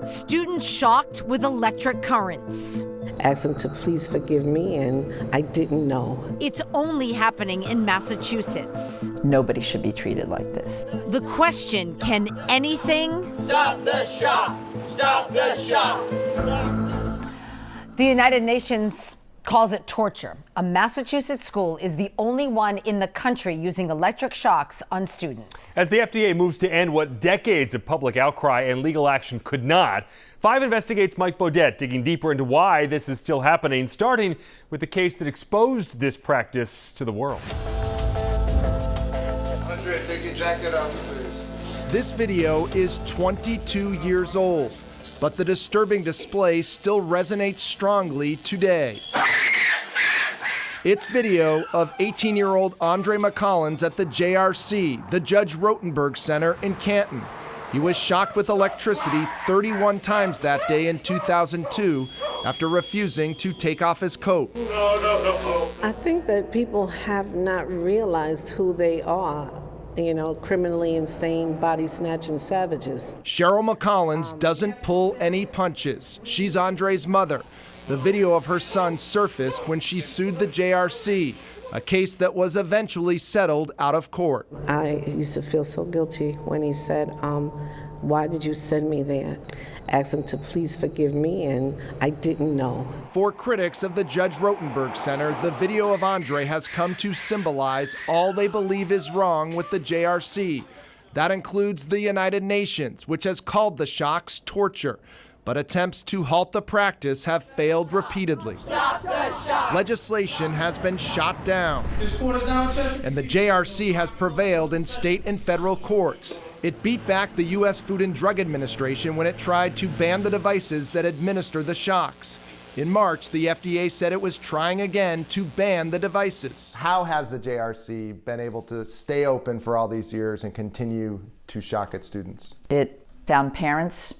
Students shocked with electric currents. Asked them to please forgive me, and I didn't know. It's only happening in Massachusetts. Nobody should be treated like this. The question, can anything stop the shock? Stop the shock! The United Nations calls it torture. A Massachusetts school is the only one in the country using electric shocks on students. As the FDA moves to end what decades of public outcry and legal action could not, 5 Investigates' Mike Beaudet digging deeper into why this is still happening, starting with the case that exposed this practice to the world. Andrea, take your jacket off, please. This video is 22 years old, but the disturbing display still resonates strongly today. It's video of 18-year-old Andre McCollins at the JRC, the Judge Rotenberg Center in Canton. He was shocked with electricity 31 times that day in 2002 after refusing to take off his coat. I think that people have not realized who they are. Criminally insane, body-snatching savages. Cheryl McCollins doesn't pull any punches. She's Andre's mother. The video of her son surfaced when she sued the JRC, a case that was eventually settled out of court. I used to feel so guilty when he said, why did you send me there? Asked him to please forgive me, and I didn't know. For critics of the Judge Rotenberg Center, the video of Andre has come to symbolize all they believe is wrong with the JRC. That includes the United Nations, which has called the shocks torture. But attempts to halt the practice have failed repeatedly. Legislation has been shot down, and the JRC has prevailed in state and federal courts. It beat back the U.S. Food and Drug Administration when it tried to ban the devices that administer the shocks. In March, the FDA said it was trying again to ban the devices. How has the JRC been able to stay open for all these years and continue to shock its students? It found parents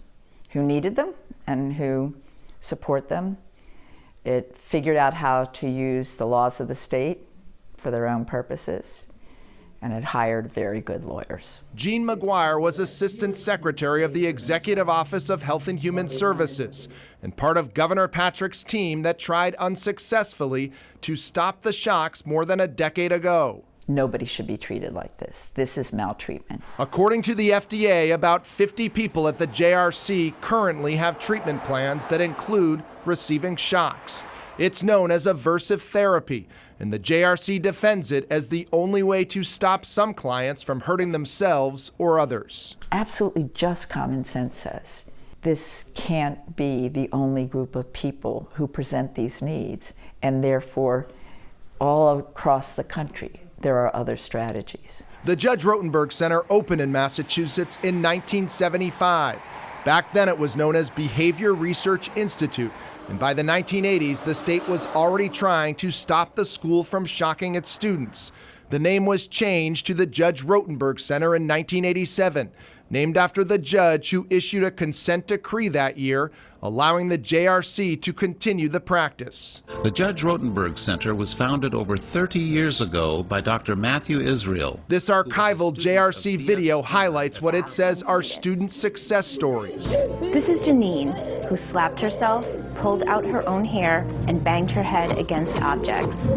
who needed them and who support them. It figured out how to use the laws of the state for their own purposes, and it hired very good lawyers. Jean McGuire was Assistant Secretary of the Executive Office of Health and Human Services and part of Governor Patrick's team that tried unsuccessfully to stop the shocks more than a decade ago. Nobody should be treated like this. This is maltreatment. According to the FDA, about 50 people at the JRC currently have treatment plans that include receiving shocks. It's known as aversive therapy, and the JRC defends it as the only way to stop some clients from hurting themselves or others. Absolutely just common sense says this can't be the only group of people who present these needs, and therefore all across the country there are other strategies. The Judge Rotenberg Center opened in Massachusetts in 1975. Back then it was known as Behavior Research Institute, and by the 1980s the state was already trying to stop the school from shocking its students. The name was changed to the Judge Rotenberg Center in 1987, named after the judge who issued a consent decree that year, allowing the JRC to continue the practice. The Judge Rotenberg Center was founded over 30 years ago by Dr. Matthew Israel. This archival JRC video highlights what it says are student success stories. This is Janine, who slapped herself, pulled out her own hair, and banged her head against objects.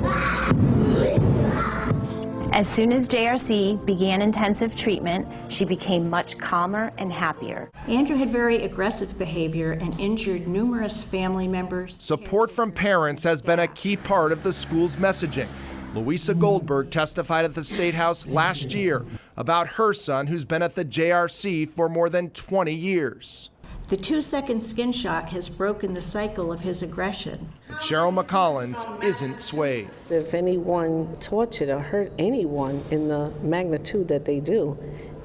As soon as JRC began intensive treatment, she became much calmer and happier. Andrew had very aggressive behavior and injured numerous family members. Support from parents has been a key part of the school's messaging. Louisa Goldberg testified at the State House last year about her son who's been at the JRC for more than 20 years. The 2-second skin shock has broken the cycle of his aggression. Cheryl McCollins isn't swayed. If anyone tortured or hurt anyone in the magnitude that they do,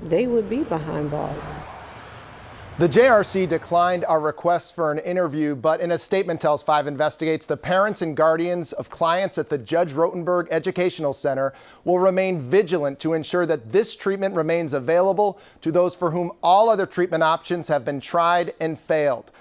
they would be behind bars. The JRC declined our request for an interview, but in a statement tells 5 Investigates, the parents and guardians of clients at the Judge Rotenberg Educational Center will remain vigilant to ensure that this treatment remains available to those for whom all other treatment options have been tried and failed.